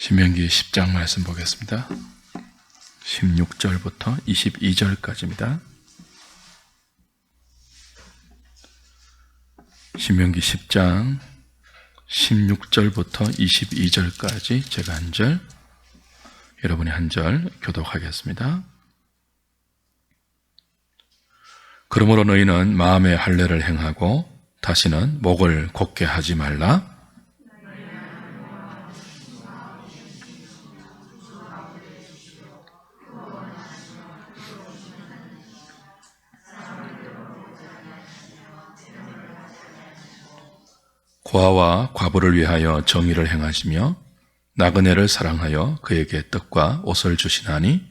신명기 10장 말씀 보겠습니다. 16절부터 22절까지입니다. 신명기 10장 16절부터 22절까지 제가 한 절, 여러분이 한 절 교독하겠습니다. 그러므로 너희는 마음의 할례를 행하고 다시는 목을 곧게 하지 말라. 고아와 과부를 위하여 정의를 행하시며 나그네를 사랑하여 그에게 떡과 옷을 주시나니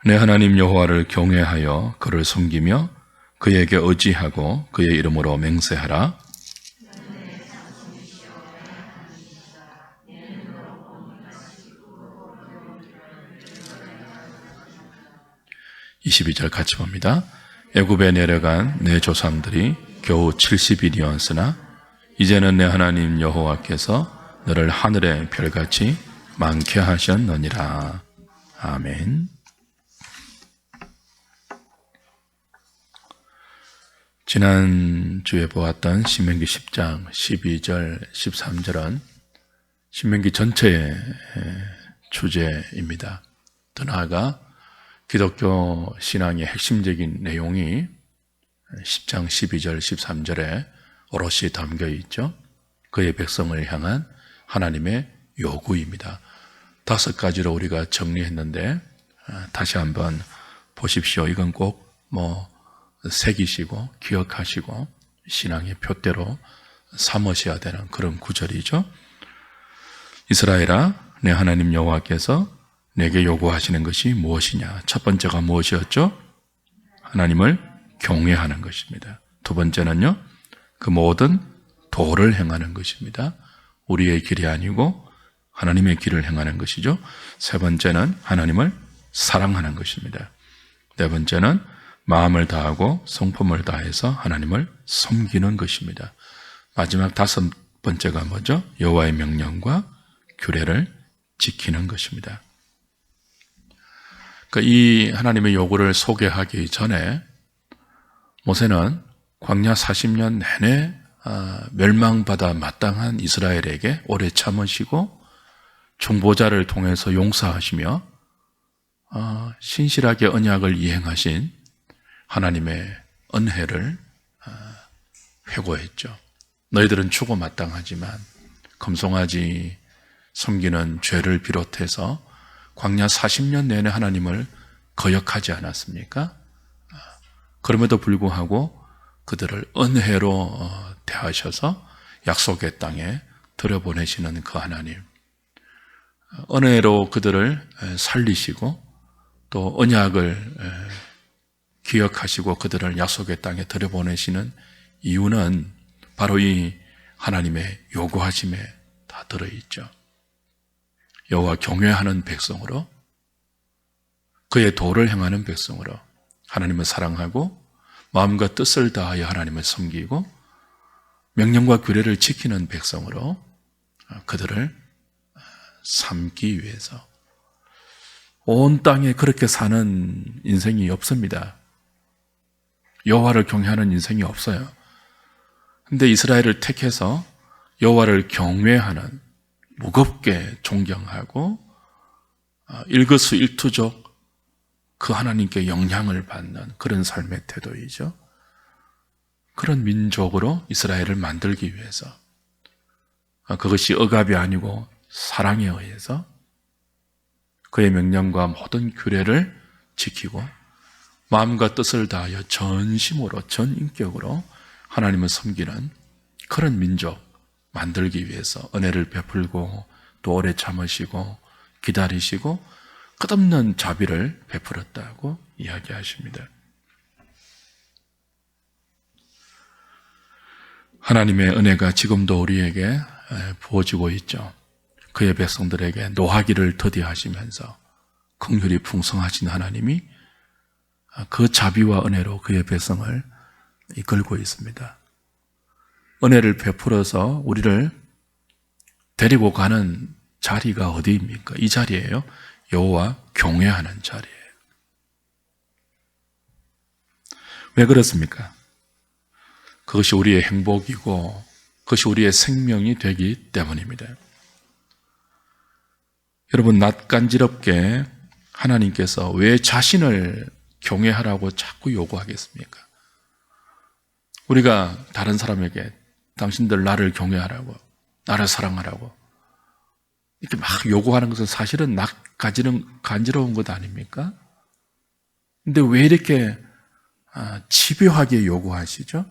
내 하나님 여호와를 경외하여 그를 섬기며 그에게 의지하고 그의 이름으로 맹세하라. (22절) 같이 봅니다. 애굽에 내려간 내 조상들이 겨우 70일이었으나 이제는 내 하나님 여호와께서 너를 하늘의 별같이 많게 하셨느니라. 아멘. 지난주에 보았던 신명기 10장 12절 13절은 신명기 전체의 주제입니다. 더 나아가 기독교 신앙의 핵심적인 내용이 10장 12절 13절에 오롯이 담겨 있죠. 그의 백성을 향한 하나님의 요구입니다. 5가지로 우리가 정리했는데 다시 한번 보십시오. 이건 꼭 새기시고 기억하시고 신앙의 표대로 삼으셔야 되는 그런 구절이죠. 이스라엘아, 내 하나님 여호와께서 내게 요구하시는 것이 무엇이냐? 첫 번째가 무엇이었죠? 하나님을 경외하는 것입니다. 두 번째는요, 그 모든 도를 행하는 것입니다. 우리의 길이 아니고 하나님의 길을 행하는 것이죠. 세 번째는 하나님을 사랑하는 것입니다. 네 번째는 마음을 다하고 성품을 다해서 하나님을 섬기는 것입니다. 마지막 5번째가 뭐죠? 여호와의 명령과 규례를 지키는 것입니다. 이 하나님의 요구를 소개하기 전에 모세는 광야 40년 내내 멸망받아 마땅한 이스라엘에게 오래 참으시고 중보자를 통해서 용서하시며 신실하게 언약을 이행하신 하나님의 은혜를 회고했죠. 너희들은 추고 마땅하지만 금송아지 섬기는 죄를 비롯해서 광야 40년 내내 하나님을 거역하지 않았습니까? 그럼에도 불구하고 그들을 은혜로 대하셔서 약속의 땅에 들여보내시는 그 하나님, 은혜로 그들을 살리시고 또 언약을 기억하시고 그들을 약속의 땅에 들여보내시는 이유는 바로 이 하나님의 요구하심에 다 들어있죠. 여호와 경외하는 백성으로, 그의 도를 행하는 백성으로, 하나님을 사랑하고 마음과 뜻을 다하여 하나님을 섬기고 명령과 규례를 지키는 백성으로 그들을 삼기 위해서. 온 땅에 그렇게 사는 인생이 없습니다. 여호와를 경외하는 인생이 없어요. 근데 이스라엘을 택해서 여호와를 경외하는, 무겁게 존경하고 일거수일투족 그 하나님께 영향을 받는 그런 삶의 태도이죠. 그런 민족으로 이스라엘을 만들기 위해서, 그것이 억압이 아니고 사랑에 의해서 그의 명령과 모든 규례를 지키고 마음과 뜻을 다하여 전심으로 전인격으로 하나님을 섬기는 그런 민족 만들기 위해서 은혜를 베풀고 또 오래 참으시고 기다리시고 끝없는 자비를 베풀었다고 이야기하십니다. 하나님의 은혜가 지금도 우리에게 부어지고 있죠. 그의 백성들에게 노하기를 더디하시면서 긍휼이 풍성하신 하나님이 그 자비와 은혜로 그의 백성을 이끌고 있습니다. 은혜를 베풀어서 우리를 데리고 가는 자리가 어디입니까? 이 자리예요. 여호와 경외하는 자리예요. 왜 그렇습니까? 그것이 우리의 행복이고 그것이 우리의 생명이 되기 때문입니다. 여러분, 낯간지럽게 하나님께서 왜 자신을 경외하라고 자꾸 요구하겠습니까? 우리가 다른 사람에게 당신들 나를 경외하라고, 나를 사랑하라고 이렇게 막 요구하는 것은 사실은 간지러운 것 아닙니까? 근데 왜 이렇게 집요하게 요구하시죠?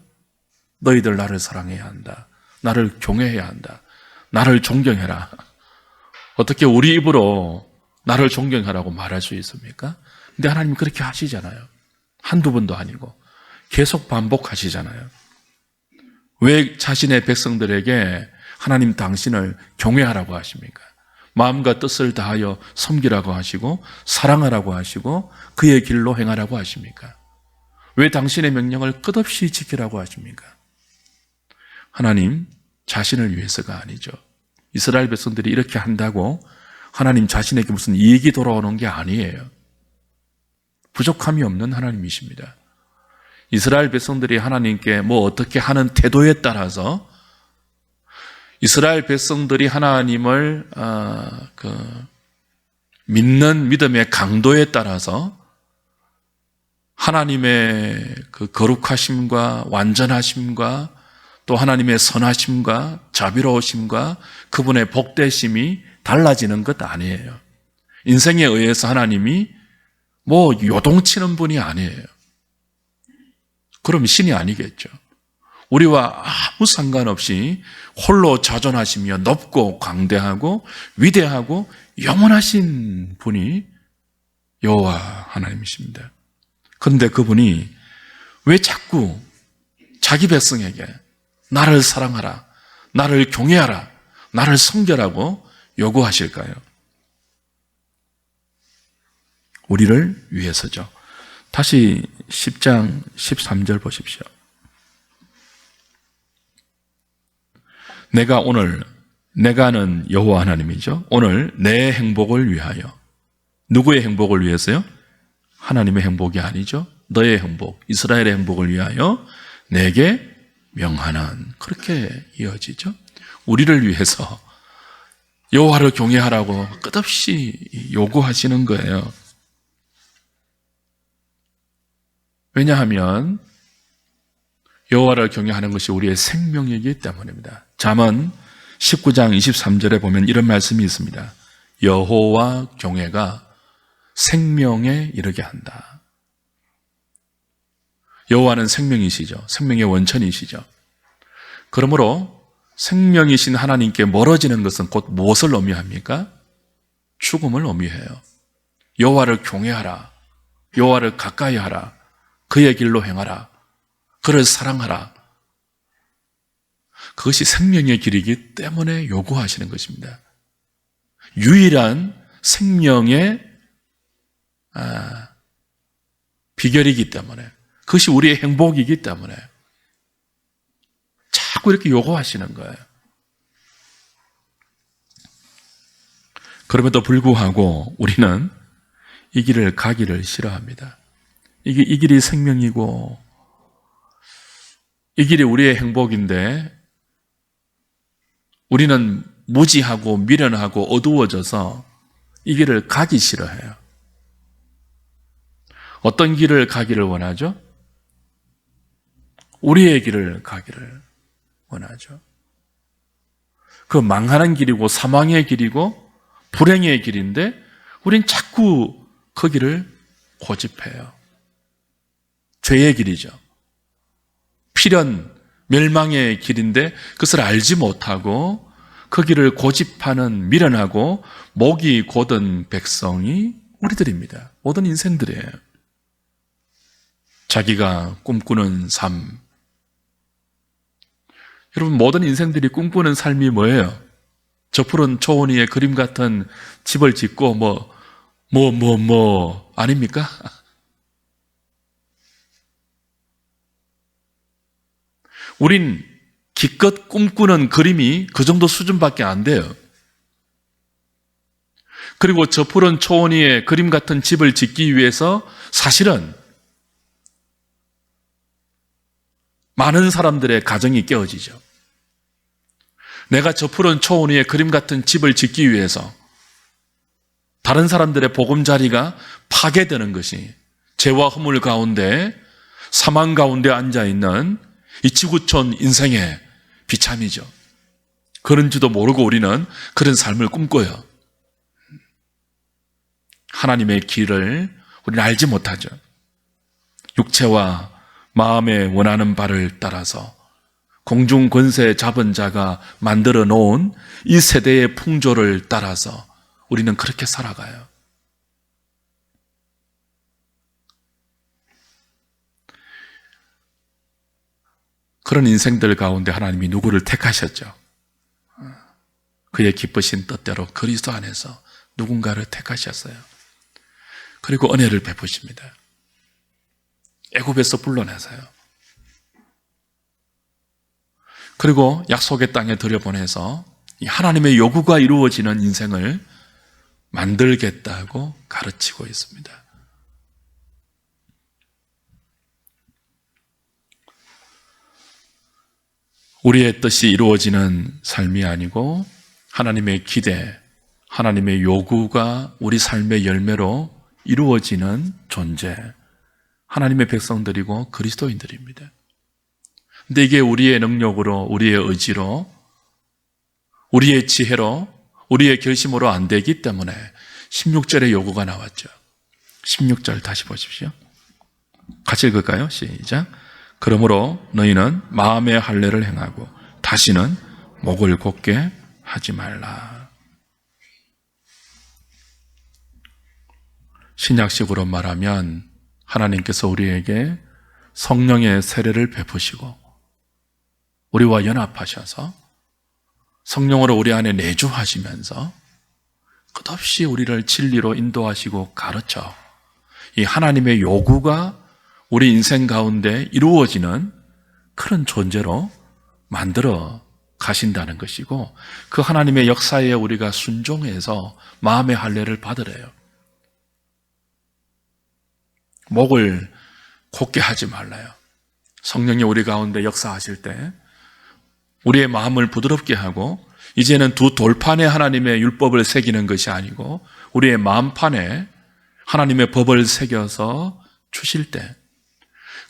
너희들 나를 사랑해야 한다. 나를 경외해야 한다. 나를 존경해라. 어떻게 우리 입으로 나를 존경하라고 말할 수 있습니까? 근데 하나님 그렇게 하시잖아요. 한두 번도 아니고 계속 반복하시잖아요. 왜 자신의 백성들에게 하나님 당신을 경외하라고 하십니까? 마음과 뜻을 다하여 섬기라고 하시고 사랑하라고 하시고 그의 길로 행하라고 하십니까? 왜 당신의 명령을 끝없이 지키라고 하십니까? 하나님 자신을 위해서가 아니죠. 이스라엘 백성들이 이렇게 한다고 하나님 자신에게 무슨 이익이 돌아오는 게 아니에요. 부족함이 없는 하나님이십니다. 이스라엘 백성들이 하나님께 뭐 어떻게 하는 태도에 따라서 이스라엘 백성들이 하나님을 믿는 믿음의 강도에 따라서 하나님의 그 거룩하심과 완전하심과 또 하나님의 선하심과 자비로우심과 그분의 복되심이 달라지는 것 아니에요. 인생에 의해서 하나님이 뭐 요동치는 분이 아니에요. 그럼 신이 아니겠죠. 우리와 아무 상관없이 홀로 자존하시며 높고 광대하고 위대하고 영원하신 분이 여호와 하나님이십니다. 그런데 그분이 왜 자꾸 자기 백성에게 나를 사랑하라, 나를 경외하라, 나를 섬겨라고 요구하실까요? 우리를 위해서죠. 다시 10장 13절 보십시오. 내가는 여호와 하나님이죠. 오늘 내 행복을 위하여. 누구의 행복을 위해서요? 하나님의 행복이 아니죠. 너의 행복, 이스라엘의 행복을 위하여 내게 명하는, 그렇게 이어지죠. 우리를 위해서 여호와를 경외하라고 끝없이 요구하시는 거예요. 왜냐하면 여호와를 경외하는 것이 우리의 생명이기 때문입니다. 잠언 19장 23절에 보면 이런 말씀이 있습니다. 여호와 경외가 생명에 이르게 한다. 여호와는 생명이시죠. 생명의 원천이시죠. 그러므로 생명이신 하나님께 멀어지는 것은 곧 무엇을 의미합니까? 죽음을 의미해요. 여호와를 경외하라. 여호와를 가까이 하라. 그의 길로 행하라. 그를 사랑하라. 그것이 생명의 길이기 때문에 요구하시는 것입니다. 유일한 생명의 비결이기 때문에, 그것이 우리의 행복이기 때문에 자꾸 이렇게 요구하시는 거예요. 그럼에도 불구하고 우리는 이 길을 가기를 싫어합니다. 이 길이 생명이고 이 길이 우리의 행복인데 우리는 무지하고 미련하고 어두워져서 이 길을 가기 싫어해요. 어떤 길을 가기를 원하죠? 우리의 길을 가기를 원하죠. 그 망하는 길이고 사망의 길이고 불행의 길인데 우린 자꾸 그 길을 고집해요. 죄의 길이죠. 필연, 멸망의 길인데 그것을 알지 못하고 그 길을 고집하는 미련하고 목이 곧은 백성이 우리들입니다. 모든 인생들이에요. 자기가 꿈꾸는 삶. 여러분, 모든 인생들이 꿈꾸는 삶이 뭐예요? 저 푸른 초원 위에 그림 같은 집을 짓고 아닙니까? 우린 기껏 꿈꾸는 그림이 그 정도 수준밖에 안 돼요. 그리고 저 푸른 초원 위에 그림 같은 집을 짓기 위해서 사실은 많은 사람들의 가정이 깨어지죠. 내가 저 푸른 초원 위에 그림 같은 집을 짓기 위해서 다른 사람들의 보금자리가 파괴되는 것이 죄와 허물 가운데 사망 가운데 앉아있는 이 지구촌 인생의 비참이죠. 그런지도 모르고 우리는 그런 삶을 꿈꿔요. 하나님의 길을 우리는 알지 못하죠. 육체와 마음에 원하는 바를 따라서 공중 권세 잡은 자가 만들어 놓은 이 세대의 풍조를 따라서 우리는 그렇게 살아가요. 그런 인생들 가운데 하나님이 누구를 택하셨죠? 그의 기쁘신 뜻대로 그리스도 안에서 누군가를 택하셨어요. 그리고 은혜를 베푸십니다. 애굽에서 불러내서요. 그리고 약속의 땅에 들여보내서 이 하나님의 요구가 이루어지는 인생을 만들겠다고 가르치고 있습니다. 우리의 뜻이 이루어지는 삶이 아니고 하나님의 기대, 하나님의 요구가 우리 삶의 열매로 이루어지는 존재, 하나님의 백성들이고 그리스도인들입니다. 근데 이게 우리의 능력으로, 우리의 의지로, 우리의 지혜로, 우리의 결심으로 안 되기 때문에 16절의 요구가 나왔죠. 16절 다시 보십시오. 같이 읽을까요? 시작. 그러므로 너희는 마음의 할례를 행하고 다시는 목을 곧게 하지 말라. 신약식으로 말하면 하나님께서 우리에게 성령의 세례를 베푸시고 우리와 연합하셔서 성령으로 우리 안에 내주하시면서 끝없이 우리를 진리로 인도하시고 가르쳐 이 하나님의 요구가 우리 인생 가운데 이루어지는 그런 존재로 만들어 가신다는 것이고 그 하나님의 역사에 우리가 순종해서 마음의 할례를 받으래요. 목을 곧게 하지 말라요. 성령이 우리 가운데 역사하실 때 우리의 마음을 부드럽게 하고 이제는 두 돌판에 하나님의 율법을 새기는 것이 아니고 우리의 마음판에 하나님의 법을 새겨서 주실 때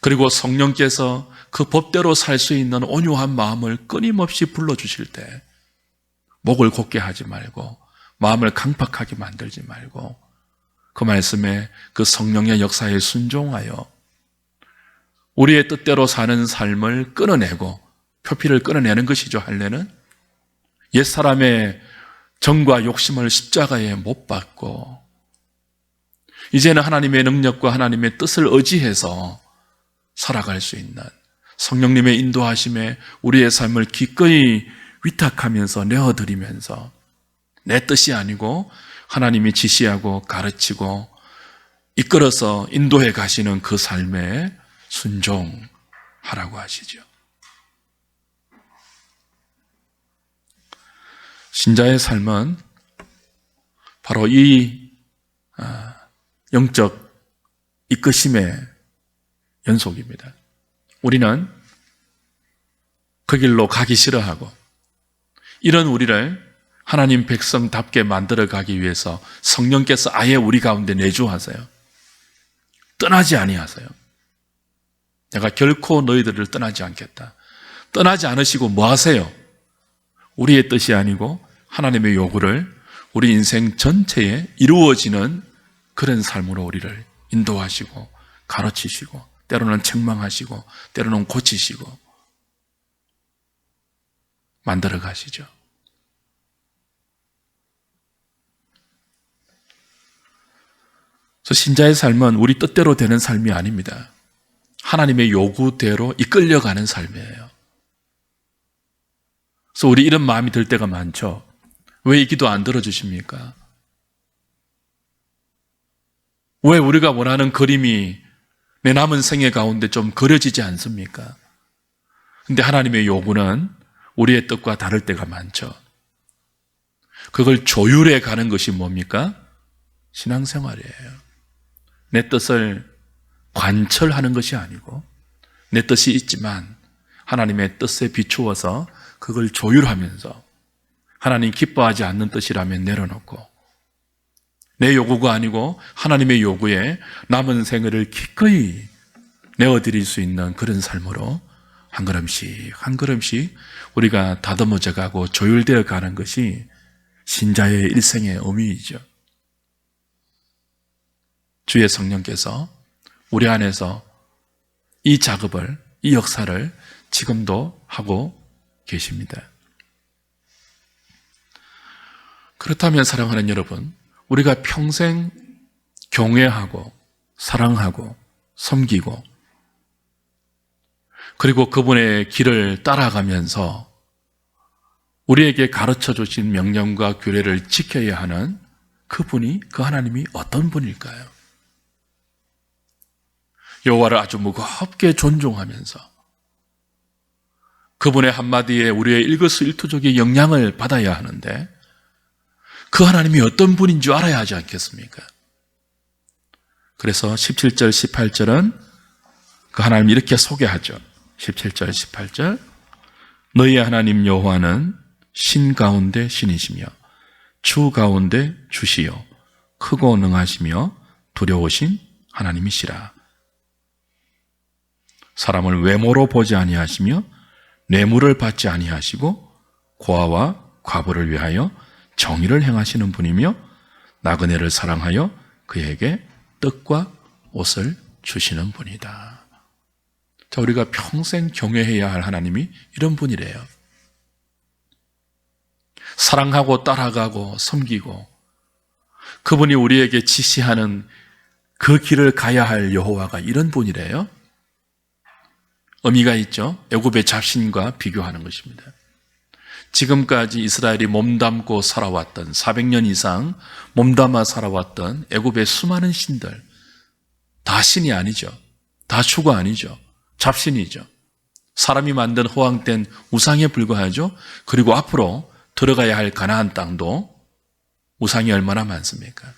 그리고 성령께서 그 법대로 살 수 있는 온유한 마음을 끊임없이 불러주실 때 목을 곧게 하지 말고 마음을 강팍하게 만들지 말고 그 말씀에 그 성령의 역사에 순종하여 우리의 뜻대로 사는 삶을 끊어내고 표피를 끊어내는 것이죠. 할례는 옛사람의 정과 욕심을 십자가에 못 박고 이제는 하나님의 능력과 하나님의 뜻을 의지해서 살아갈 수 있는 성령님의 인도하심에 우리의 삶을 기꺼이 위탁하면서 내어드리면서 내 뜻이 아니고 하나님이 지시하고 가르치고 이끌어서 인도해 가시는 그 삶에 순종하라고 하시죠. 신자의 삶은 바로 이 영적 이끄심의 연속입니다. 우리는 그 길로 가기 싫어하고 이런 우리를 하나님 백성답게 만들어 가기 위해서 성령께서 아예 우리 가운데 내주하세요. 떠나지 아니하세요. 내가 결코 너희들을 떠나지 않겠다. 떠나지 않으시고 뭐 하세요? 우리의 뜻이 아니고 하나님의 요구를 우리 인생 전체에 이루어지는 그런 삶으로 우리를 인도하시고 가르치시고 때로는 책망하시고 때로는 고치시고 만들어 가시죠. 그래서 신자의 삶은 우리 뜻대로 되는 삶이 아닙니다. 하나님의 요구대로 이끌려가는 삶이에요. 그래서 우리 이런 마음이 들 때가 많죠. 왜 이 기도 안 들어주십니까? 왜 우리가 원하는 그림이 내 남은 생애 가운데 좀 그려지지 않습니까? 근데 하나님의 요구는 우리의 뜻과 다를 때가 많죠. 그걸 조율해 가는 것이 뭡니까? 신앙생활이에요. 내 뜻을 관철하는 것이 아니고 내 뜻이 있지만 하나님의 뜻에 비추어서 그걸 조율하면서 하나님 기뻐하지 않는 뜻이라면 내려놓고 내 요구가 아니고 하나님의 요구에 남은 생애를 기꺼이 내어드릴 수 있는 그런 삶으로 한 걸음씩 한 걸음씩 우리가 다듬어져 가고 조율되어 가는 것이 신자의 일생의 의미이죠. 주의 성령께서 우리 안에서 이 작업을, 이 역사를 지금도 하고 계십니다. 그렇다면 사랑하는 여러분, 우리가 평생 경외하고 사랑하고 섬기고 그리고 그분의 길을 따라가면서 우리에게 가르쳐 주신 명령과 규례를 지켜야 하는 그분이, 그 하나님이 어떤 분일까요? 여호와를 아주 무겁게 존중하면서 그분의 한마디에 우리의 일거수일투족의 영향을 받아야 하는데 그 하나님이 어떤 분인 줄 알아야 하지 않겠습니까? 그래서 17절, 18절은 그 하나님 이렇게 소개하죠. 17절, 18절 너희의 하나님 여호와는 신 가운데 신이시며 주 가운데 주시요 크고 능하시며 두려우신 하나님이시라. 사람을 외모로 보지 아니하시며 뇌물을 받지 아니하시고 고아와 과부를 위하여 정의를 행하시는 분이며 나그네를 사랑하여 그에게 떡과 옷을 주시는 분이다. 자, 우리가 평생 경외해야 할 하나님이 이런 분이래요. 사랑하고 따라가고 섬기고 그분이 우리에게 지시하는 그 길을 가야 할 여호와가 이런 분이래요. 의미가 있죠. 애굽의 잡신과 비교하는 것입니다. 지금까지 이스라엘이 몸담고 살아왔던 400년 이상 몸담아 살아왔던 애굽의 수많은 신들 다 신이 아니죠. 다 주가 아니죠. 잡신이죠. 사람이 만든 허황된 우상에 불과하죠. 그리고 앞으로 들어가야 할 가나안 땅도 우상이 얼마나 많습니까?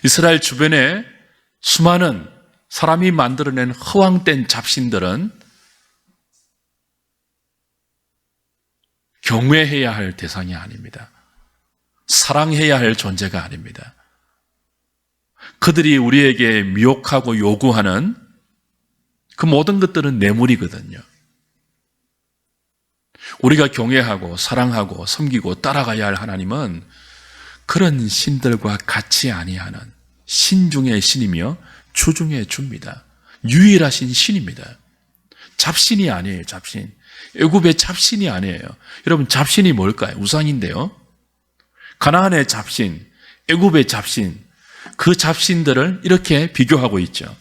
이스라엘 주변에 수많은 사람이 만들어낸 허황된 잡신들은 경외해야 할 대상이 아닙니다. 사랑해야 할 존재가 아닙니다. 그들이 우리에게 미혹하고 요구하는 그 모든 것들은 뇌물이거든요. 우리가 경외하고 사랑하고 섬기고 따라가야 할 하나님은 그런 신들과 같이 아니하는 신 중의 신이며 주 중의 주입니다. 유일하신 신입니다. 잡신이 아니에요. 잡신. 애굽의 잡신이 아니에요. 여러분, 잡신이 뭘까요? 우상인데요. 가나안의 잡신, 애굽의 잡신, 그 잡신들을 이렇게 비교하고 있죠.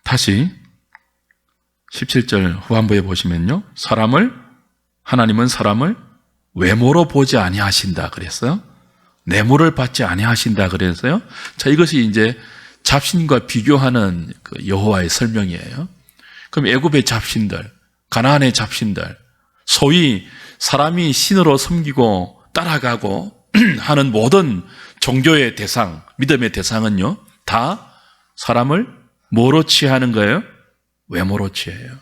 다시 17절 후반부에 보시면요, 하나님은 사람을 외모로 보지 아니하신다 그랬어요. 뇌물을 받지 아니하신다 그랬어요. 자, 이것이 이제 잡신과 비교하는 그 여호와의 설명이에요. 그럼 애굽의 잡신들, 가나안의 잡신들, 소위 사람이 신으로 섬기고 따라가고 하는 모든 종교의 대상, 믿음의 대상은요, 다 사람을 뭐로 취하는 거예요? 외모로 취해요.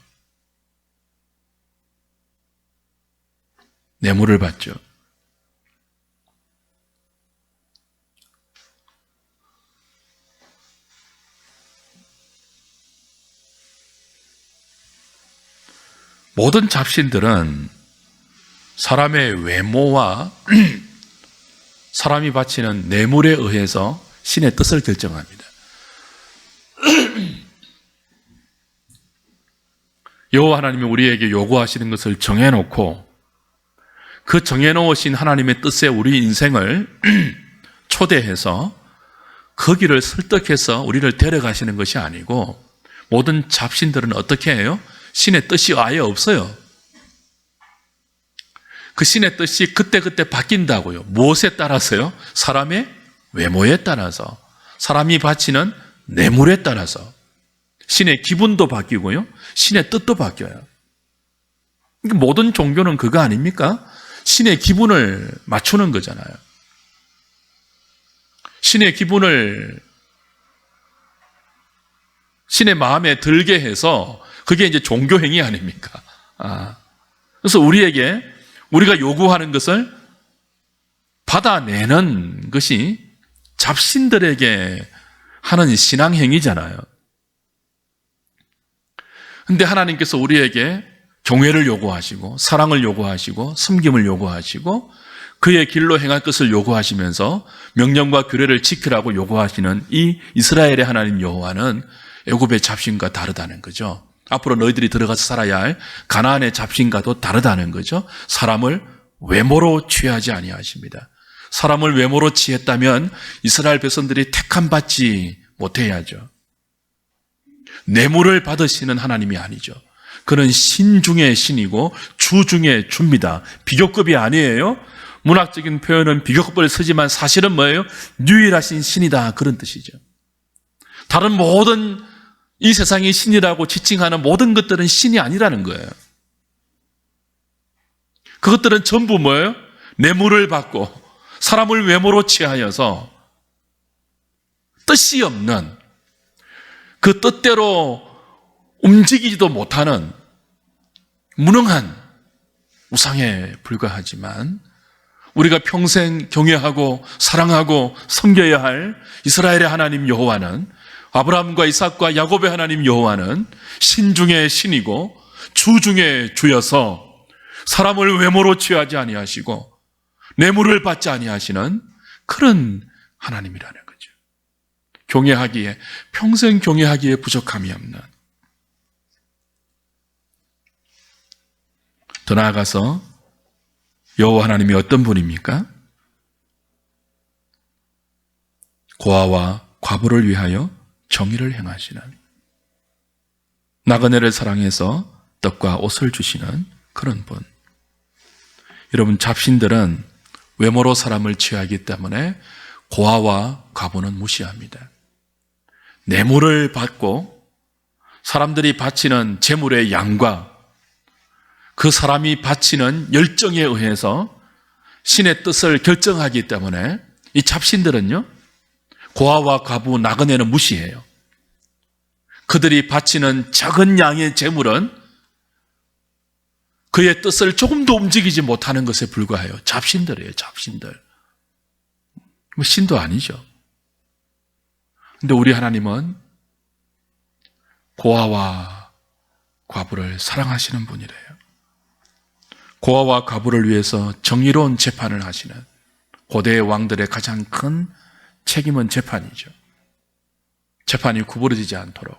뇌물을 받죠. 모든 잡신들은 사람의 외모와 사람이 바치는 뇌물에 의해서 신의 뜻을 결정합니다. 여호와 하나님이 우리에게 요구하시는 것을 정해놓고 그 정해놓으신 하나님의 뜻에 우리 인생을 초대해서 그 길을 설득해서 우리를 데려가시는 것이 아니고 모든 잡신들은 어떻게 해요? 신의 뜻이 아예 없어요. 그 신의 뜻이 그때그때 바뀐다고요. 무엇에 따라서요? 사람의 외모에 따라서, 사람이 바치는 뇌물에 따라서 신의 기분도 바뀌고요. 신의 뜻도 바뀌어요. 모든 종교는 그거 아닙니까? 신의 기분을 맞추는 거잖아요. 신의 기분을 신의 마음에 들게 해서 그게 이제 종교 행위 아닙니까? 그래서 우리가 요구하는 것을 받아내는 것이 잡신들에게 하는 신앙 행위잖아요. 근데 하나님께서 우리에게 경외를 요구하시고 사랑을 요구하시고 섬김을 요구하시고 그의 길로 행할 것을 요구하시면서 명령과 규례를 지키라고 요구하시는 이 이스라엘의 하나님 여호와는 애굽의 잡신과 다르다는 거죠. 앞으로 너희들이 들어가서 살아야 할 가나안의 잡신과도 다르다는 거죠. 사람을 외모로 취하지 아니하십니다. 사람을 외모로 취했다면 이스라엘 백성들이 택함 받지 못해야죠. 뇌물을 받으시는 하나님이 아니죠. 그는 신 중의 신이고 주 중의 주입니다. 비교급이 아니에요. 문학적인 표현은 비교급을 쓰지만 사실은 뭐예요? 유일하신 신이다, 그런 뜻이죠. 다른 모든 이 세상이 신이라고 지칭하는 모든 것들은 신이 아니라는 거예요. 그것들은 전부 뭐예요? 뇌물을 받고 사람을 외모로 취하여서 뜻이 없는, 그 뜻대로 움직이지도 못하는 무능한 우상에 불과하지만 우리가 평생 경외하고 사랑하고 섬겨야 할 이스라엘의 하나님 여호와는, 아브라함과 이삭과 야곱의 하나님 여호와는 신 중의 신이고 주 중의 주여서 사람을 외모로 취하지 아니하시고 뇌물을 받지 아니하시는 그런 하나님이라는 거죠. 평생 경외하기에 부족함이 없는. 더 나아가서 여호와 하나님이 어떤 분입니까? 고아와 과부를 위하여 정의를 행하시는, 나그네를 사랑해서 떡과 옷을 주시는 그런 분. 여러분, 잡신들은 외모로 사람을 취하기 때문에 고아와 과부는 무시합니다. 뇌물을 받고 사람들이 바치는 재물의 양과 그 사람이 바치는 열정에 의해서 신의 뜻을 결정하기 때문에 이 잡신들은요, 고아와 과부, 나그네는 무시해요. 그들이 바치는 작은 양의 재물은 그의 뜻을 조금도 움직이지 못하는 것에 불과해요. 잡신들이에요, 잡신들. 신도 아니죠. 근데 우리 하나님은 고아와 과부를 사랑하시는 분이래요. 고아와 과부를 위해서 정의로운 재판을 하시는, 고대의 왕들의 가장 큰 책임은 재판이죠. 재판이 구부러지지 않도록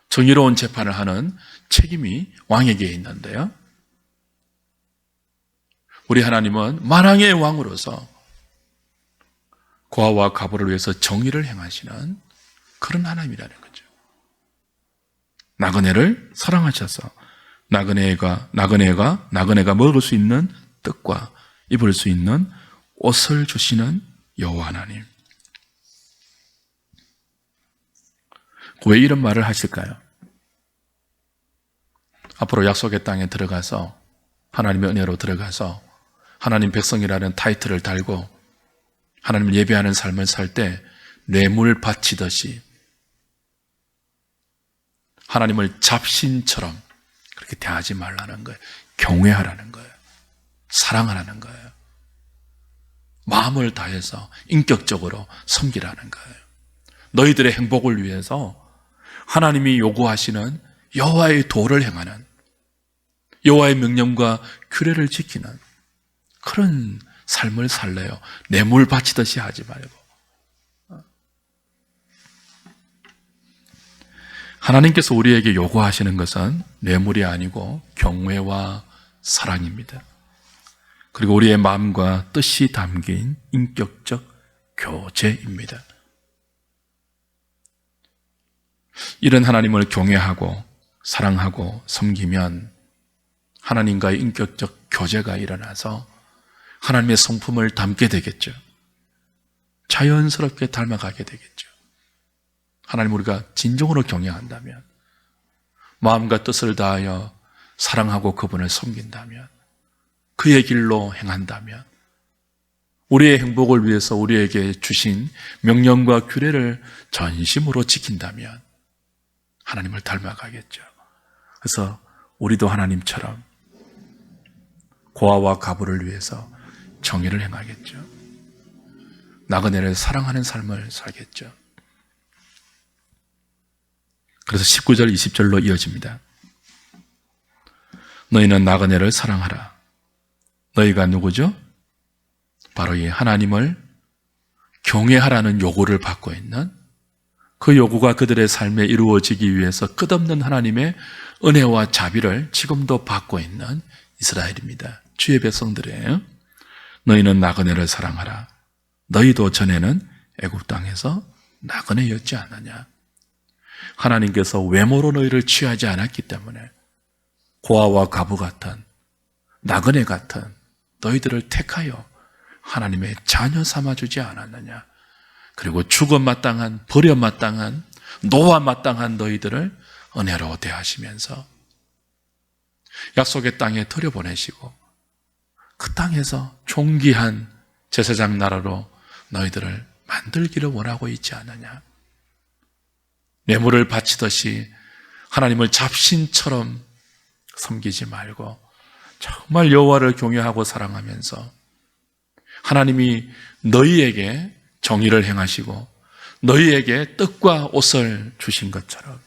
정의로운 재판을 하는 책임이 왕에게 있는데요, 우리 하나님은 만왕의 왕으로서 고아와 과부를 위해서 정의를 행하시는 그런 하나님이라는 거죠. 나그네를 사랑하셔서 나그네가 먹을 수 있는 떡과 입을 수 있는 옷을 주시는 여호와 하나님. 왜 이런 말을 하실까요? 앞으로 약속의 땅에 들어가서 하나님의 은혜로 들어가서 하나님 백성이라는 타이틀을 달고 하나님을 예배하는 삶을 살 때 뇌물 바치듯이 하나님을 잡신처럼 그렇게 대하지 말라는 거예요. 경외하라는 거예요. 사랑하라는 거예요. 마음을 다해서 인격적으로 섬기라는 거예요. 너희들의 행복을 위해서 하나님이 요구하시는 여호와의 도를 행하는, 여호와의 명령과 규례를 지키는 그런 삶을 살래요. 뇌물 바치듯이 하지 말고. 하나님께서 우리에게 요구하시는 것은 뇌물이 아니고 경외와 사랑입니다. 그리고 우리의 마음과 뜻이 담긴 인격적 교제입니다. 이런 하나님을 경외하고 사랑하고 섬기면 하나님과의 인격적 교제가 일어나서 하나님의 성품을 담게 되겠죠. 자연스럽게 닮아가게 되겠죠. 하나님 우리가 진정으로 경외한다면, 마음과 뜻을 다하여 사랑하고 그분을 섬긴다면, 그의 길로 행한다면, 우리의 행복을 위해서 우리에게 주신 명령과 규례를 전심으로 지킨다면 하나님을 닮아가겠죠. 그래서 우리도 하나님처럼 고아와 과부를 위해서 정의를 행하겠죠. 나그네를 사랑하는 삶을 살겠죠. 그래서 19절, 20절로 이어집니다. 너희는 나그네를 사랑하라. 너희가 누구죠? 바로 이 하나님을 경외하라는 요구를 받고 있는, 그 요구가 그들의 삶에 이루어지기 위해서 끝없는 하나님의 은혜와 자비를 지금도 받고 있는 이스라엘입니다. 주의 백성들이에요. 너희는 나그네를 사랑하라. 너희도 전에는 애굽 땅에서 나그네였지 않느냐. 하나님께서 외모로 너희를 취하지 않았기 때문에 고아와 과부 같은, 나그네 같은 너희들을 택하여 하나님의 자녀 삼아주지 않았느냐. 그리고 죽음 마땅한, 버려 마땅한, 노아 마땅한 너희들을 은혜로 대하시면서 약속의 땅에 들여보내시고 그 땅에서 존귀한 제사장 나라로 너희들을 만들기를 원하고 있지 않느냐. 뇌물을 바치듯이 하나님을 잡신처럼 섬기지 말고 정말 여호와를 경외하고 사랑하면서 하나님이 너희에게 정의를 행하시고 너희에게 떡과 옷을 주신 것처럼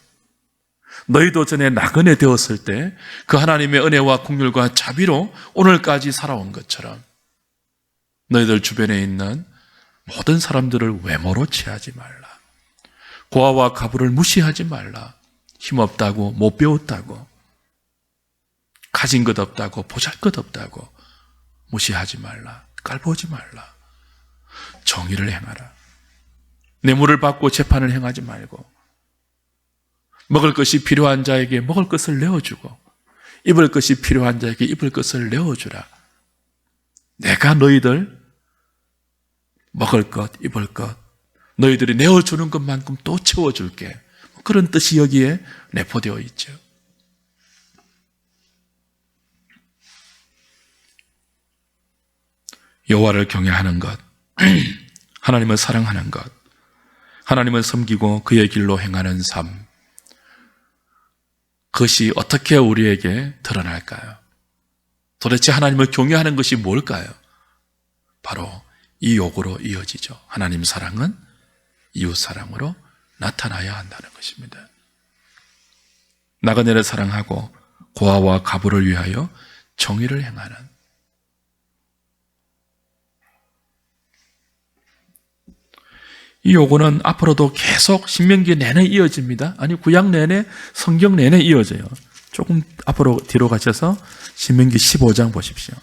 너희도 전에 나그네 되었을 때 그 하나님의 은혜와 긍휼과 자비로 오늘까지 살아온 것처럼 너희들 주변에 있는 모든 사람들을 외모로 취하지 말라. 고아와 과부를 무시하지 말라. 힘없다고, 못 배웠다고, 가진 것 없다고, 보잘것 없다고 무시하지 말라. 깔보지 말라. 정의를 행하라. 뇌물을 받고 재판을 행하지 말고 먹을 것이 필요한 자에게 먹을 것을 내어주고 입을 것이 필요한 자에게 입을 것을 내어주라. 내가 너희들 먹을 것, 입을 것, 너희들이 내어주는 것만큼 또 채워줄게. 그런 뜻이 여기에 내포되어 있죠. 여호와를 경외하는 것, 하나님을 사랑하는 것, 하나님을 섬기고 그의 길로 행하는 삶, 그것이 어떻게 우리에게 드러날까요? 도대체 하나님을 경외하는 것이 뭘까요? 바로 이 요구로 이어지죠. 하나님 사랑은 이웃 사랑으로 나타나야 한다는 것입니다. 나그네를 사랑하고 고아와 과부를 위하여 정의를 행하는, 이 요구는 앞으로도 계속 신명기 내내 이어집니다. 아니, 구약 내내, 성경 내내 이어져요. 조금 앞으로 뒤로 가셔서 신명기 15장 보십시오.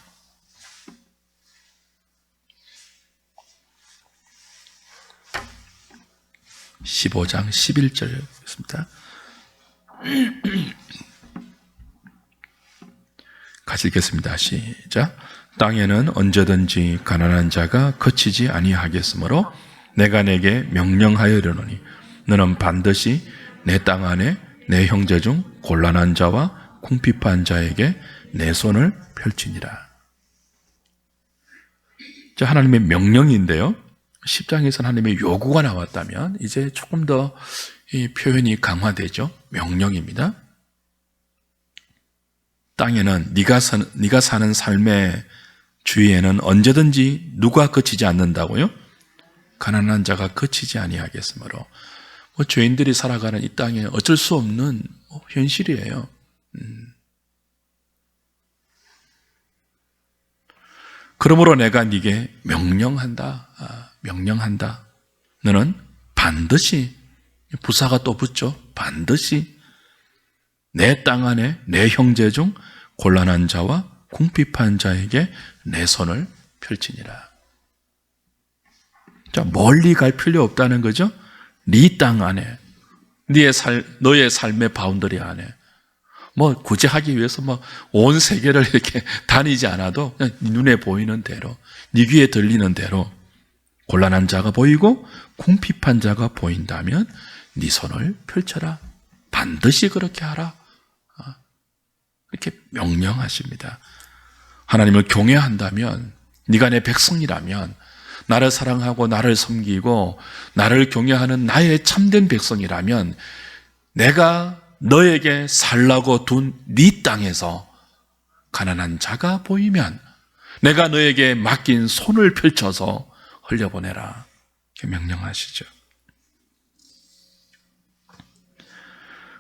15장 11절 있습니다. 같이 읽겠습니다. 시작. 땅에는 언제든지 가난한 자가 거치지 아니하겠으므로 내가 내게 명령하여려노니 너는 반드시 내 땅 안에 내 형제 중 곤란한 자와 궁핍한 자에게 내 손을 펼치니라. 자, 하나님의 명령인데요. 10장에서는 하나님의 요구가 나왔다면 이제 조금 더 이 표현이 강화되죠. 명령입니다. 땅에는 네가 사는 삶의 주위에는 언제든지 누가 거치지 않는다고요? 가난한 자가 거치지 아니하겠으므로, 죄인들이 살아가는 이 땅에 어쩔 수 없는 현실이에요. 그러므로 내가 네게 명령한다. 너는 반드시, 부사가 또 붙죠. 반드시 내 땅 안에 내 형제 중 곤란한 자와 궁핍한 자에게 내 손을 펼치니라. 자, 멀리 갈 필요 없다는 거죠. 네 땅 안에, 너의 삶의 바운더리 안에, 굳이 하기 위해서 온 세계를 이렇게 다니지 않아도 그냥 눈에 보이는 대로, 네 귀에 들리는 대로 곤란한 자가 보이고 궁핍한 자가 보인다면 네 손을 펼쳐라. 반드시 그렇게 하라. 이렇게 명령하십니다. 하나님을 경외한다면, 네가 내 백성이라면, 나를 사랑하고 나를 섬기고 나를 경외하는 나의 참된 백성이라면, 내가 너에게 살라고 둔 네 땅에서 가난한 자가 보이면 내가 너에게 맡긴 손을 펼쳐서 흘려보내라. 이렇게 명령하시죠.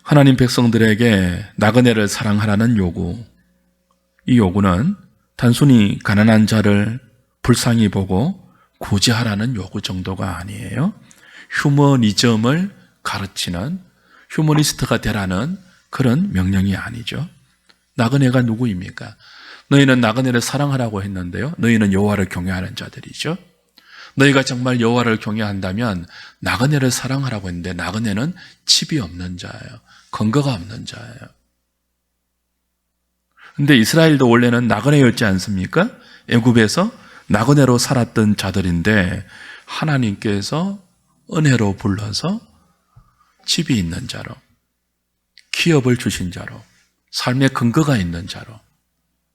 하나님 백성들에게 나그네를 사랑하라는 요구, 이 요구는 단순히 가난한 자를 불쌍히 보고 구제하라는 요구 정도가 아니에요. 휴머니즘을 가르치는, 휴머니스트가 되라는 그런 명령이 아니죠. 나그네가 누구입니까? 너희는 나그네를 사랑하라고 했는데요, 너희는 여호와를 경외하는 자들이죠. 너희가 정말 여호와를 경외한다면 나그네를 사랑하라고 했는데, 나그네는 칩이 없는 자예요. 근거가 없는 자예요. 근데 이스라엘도 원래는 나그네였지 않습니까? 애굽에서 나그네로 살았던 자들인데 하나님께서 은혜로 불러서 칩이 있는 자로, 기업을 주신 자로, 삶의 근거가 있는 자로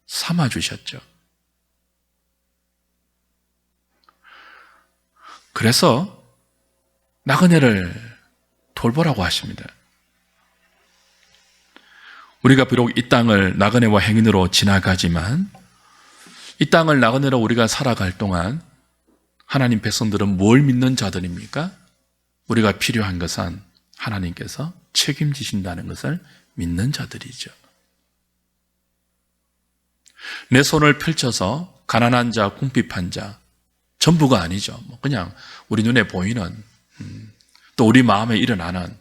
삼아주셨죠. 그래서 나그네를 돌보라고 하십니다. 우리가 비록 이 땅을 나그네와 행인으로 지나가지만, 이 땅을 나그네로 우리가 살아갈 동안 하나님 백성들은 뭘 믿는 자들입니까? 우리가 필요한 것은 하나님께서 책임지신다는 것을 믿는 자들이죠. 내 손을 펼쳐서 가난한 자, 궁핍한 자, 전부가 아니죠. 그냥 우리 눈에 보이는, 또 우리 마음에 일어나는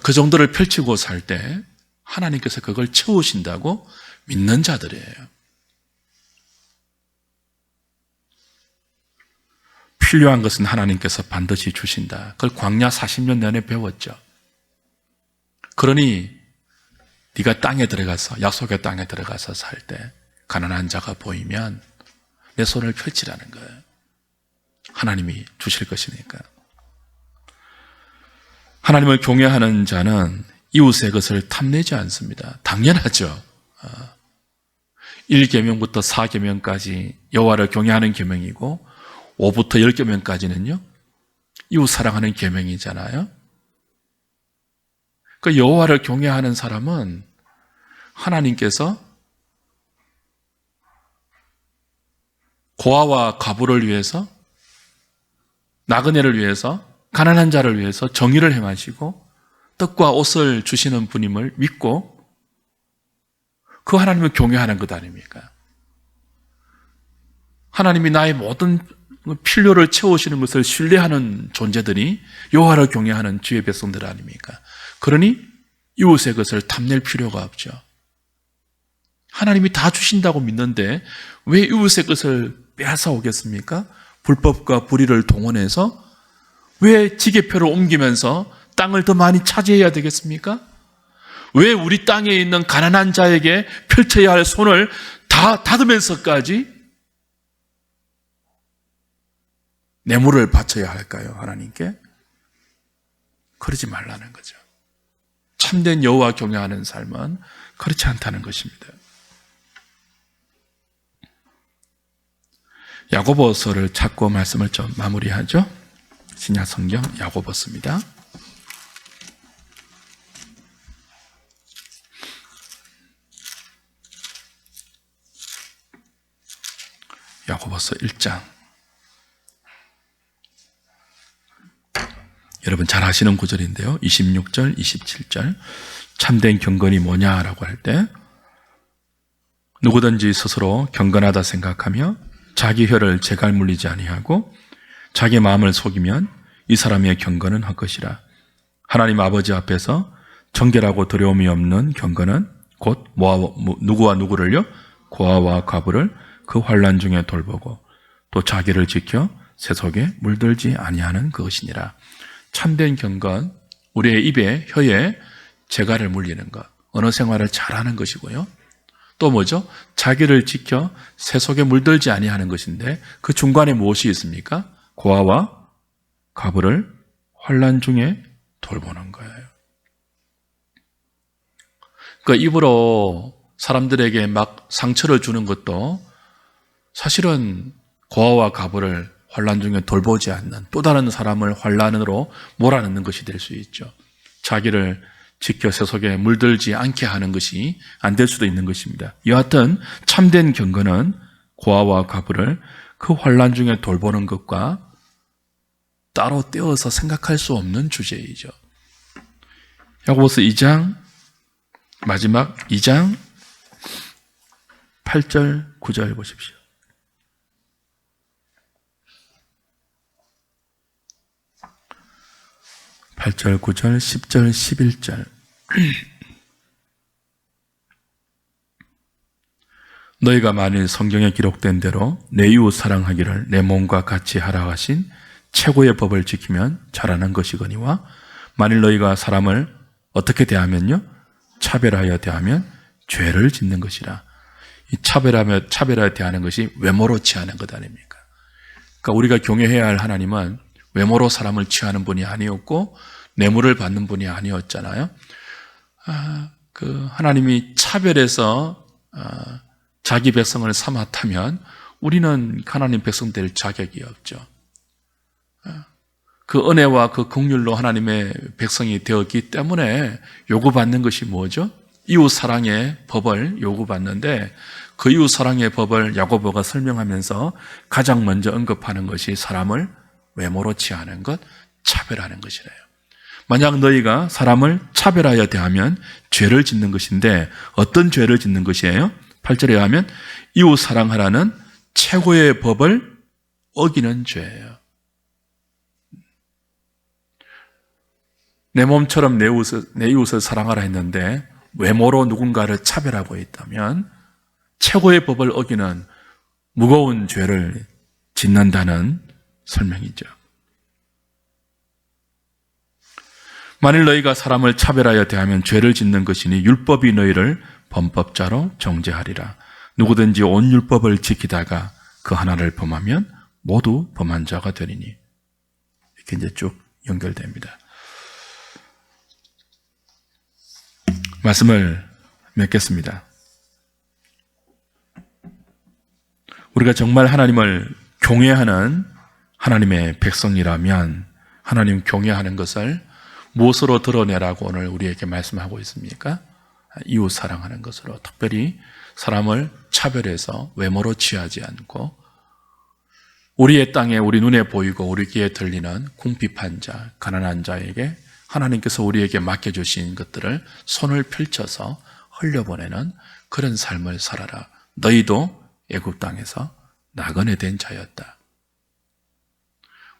그 정도를 펼치고 살 때 하나님께서 그걸 채우신다고 믿는 자들이에요. 필요한 것은 하나님께서 반드시 주신다. 그걸 광야 40년 내내 배웠죠. 그러니 네가 땅에 들어가서, 약속의 땅에 들어가서 살 때 가난한 자가 보이면 내 손을 펼치라는 거예요. 하나님이 주실 것이니까. 하나님을 경외하는 자는 이웃의 것을 탐내지 않습니다. 당연하죠. 1계명부터 4계명까지 여호와를 경외하는 계명이고, 5부터 10계명까지는요 이웃 사랑하는 계명이잖아요. 그 여호와를 경외하는 사람은 하나님께서 고아와 과부를 위해서, 나그네를 위해서, 가난한 자를 위해서 정의를 행하시고 떡과 옷을 주시는 분임을 믿고 그 하나님을 경외하는 것 아닙니까? 하나님이 나의 모든 필요를 채우시는 것을 신뢰하는 존재들이 여호와를 경외하는 주의 백성들 아닙니까? 그러니 이웃의 것을 탐낼 필요가 없죠. 하나님이 다 주신다고 믿는데 왜 이웃의 것을 빼앗아 오겠습니까? 불법과 불의를 동원해서 왜 지게표를 옮기면서 땅을 더 많이 차지해야 되겠습니까? 왜 우리 땅에 있는 가난한 자에게 펼쳐야 할 손을 다 닫으면서까지 뇌물을 바쳐야 할까요? 하나님께? 그러지 말라는 거죠. 참된 여호와 경외하는 삶은 그렇지 않다는 것입니다. 야고보서를 찾고 말씀을 좀 마무리하죠. 신약 성경 야고보서입니다. 야고보서 1장. 여러분 잘 아시는 구절인데요. 26절, 27절. 참된 경건이 뭐냐라고 할 때, 누구든지 스스로 경건하다 생각하며 자기 혀를 재갈 물리지 아니하고 자기 마음을 속이면 이 사람의 경건은 헛것이라. 하나님 아버지 앞에서 정결하고 두려움이 없는 경건은 곧 누구와 누구를요? 고아와 과부를 그 환난 중에 돌보고 또 자기를 지켜 세속에 물들지 아니하는 그것이니라. 참된 경건, 우리의 입에, 혀에 재갈을 물리는 것, 언어 생활을 잘하는 것이고요. 또 뭐죠? 자기를 지켜 세속에 물들지 아니하는 것인데 그 중간에 무엇이 있습니까? 고아와 과부를 환난 중에 돌보는 거예요. 그 입으로 사람들에게 막 상처를 주는 것도 사실은 고아와 과부를 환난 중에 돌보지 않는 또 다른 사람을 환난으로 몰아넣는 것이 될 수 있죠. 자기를 지켜 세속에 물들지 않게 하는 것이 안 될 수도 있는 것입니다. 여하튼 참된 경건은 고아와 과부를 그 환난 중에 돌보는 것과 따로 떼어서 생각할 수 없는 주제이죠. 야고보서 2장 마지막 2장 8절 9절 보십시오. (8절) (9절) (10절) (11절) 너희가 만일 성경에 기록된 대로 내 이웃 사랑하기를 내 몸과 같이 하라 하신 최고의 법을 지키면 잘하는 것이거니와 만일 너희가 사람을 어떻게 대하면요? 차별하여 대하면 죄를 짓는 것이라. 이 차별하여 대하는 것이 외모로 취하는 것 아닙니까? 그러니까 우리가 경외해야 할 하나님은 외모로 사람을 취하는 분이 아니었고 뇌물을 받는 분이 아니었잖아요. 하나님이 차별해서 자기 백성을 삼았다면 우리는 하나님 백성 될 자격이 없죠. 그 은혜와 그 긍휼로 하나님의 백성이 되었기 때문에 요구받는 것이 뭐죠? 이웃 사랑의 법을 요구받는데 그 이웃 사랑의 법을 야고보가 설명하면서 가장 먼저 언급하는 것이 사람을 외모로 취하는 것, 차별하는 것이래요. 만약 너희가 사람을 차별하여 대하면 죄를 짓는 것인데 어떤 죄를 짓는 것이에요? 8절에 하면 이웃 사랑하라는 최고의 법을 어기는 죄예요. 내 몸처럼 내 이웃을 사랑하라 했는데 외모로 누군가를 차별하고 있다면 최고의 법을 어기는 무거운 죄를 짓는다는 설명이죠. 만일 너희가 사람을 차별하여 대하면 죄를 짓는 것이니 율법이 너희를 범법자로 정죄하리라. 누구든지 온 율법을 지키다가 그 하나를 범하면 모두 범한 자가 되리니. 이렇게 이제 쭉 연결됩니다. 말씀을 맺겠습니다. 우리가 정말 하나님을 경외하는 하나님의 백성이라면 하나님 경외하는 것을 무엇으로 드러내라고 오늘 우리에게 말씀하고 있습니까? 이웃 사랑하는 것으로, 특별히 사람을 차별해서 외모로 취하지 않고 우리의 땅에 우리 눈에 보이고 우리 귀에 들리는 궁핍한 자, 가난한 자에게 하나님께서 우리에게 맡겨주신 것들을 손을 펼쳐서 흘려보내는 그런 삶을 살아라. 너희도 애굽 땅에서 나그네 된 자였다.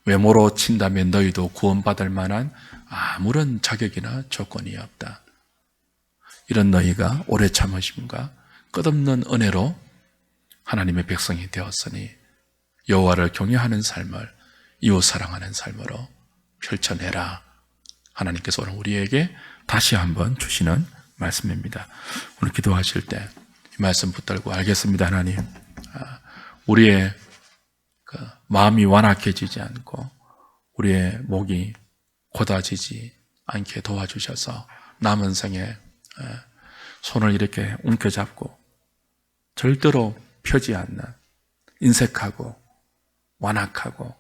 외모로 친다면 너희도 구원받을 만한 아무런 자격이나 조건이 없다. 이런 너희가 오래 참으심과 끝없는 은혜로 하나님의 백성이 되었으니 여호와를 경외하는 삶을 이웃 사랑하는 삶으로 펼쳐내라. 하나님께서 오늘 우리에게 다시 한번 주시는 말씀입니다. 오늘 기도하실 때 이 말씀 붙들고 알겠습니다. 하나님, 우리의 마음이 완악해지지 않고 우리의 목이 고다지지 않게 도와주셔서 남은 생에 손을 이렇게 움켜잡고 절대로 펴지 않는 인색하고 완악하고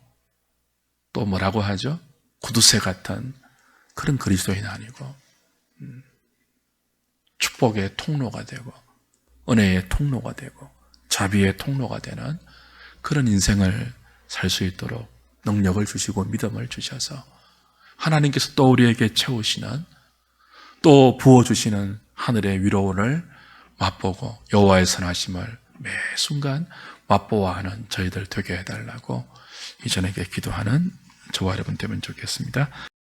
또 뭐라고 하죠? 구두쇠 같은 그런 그리스도인 아니고 축복의 통로가 되고 은혜의 통로가 되고 자비의 통로가 되는 그런 인생을 살 수 있도록 능력을 주시고 믿음을 주셔서 하나님께서 또 우리에게 채우시는 또 부어주시는 하늘의 위로를 맛보고 여호와의 선하심을 매 순간 맛보아하는 저희들 되게 해달라고 이전에게 기도하는 저와 여러분 되면 좋겠습니다.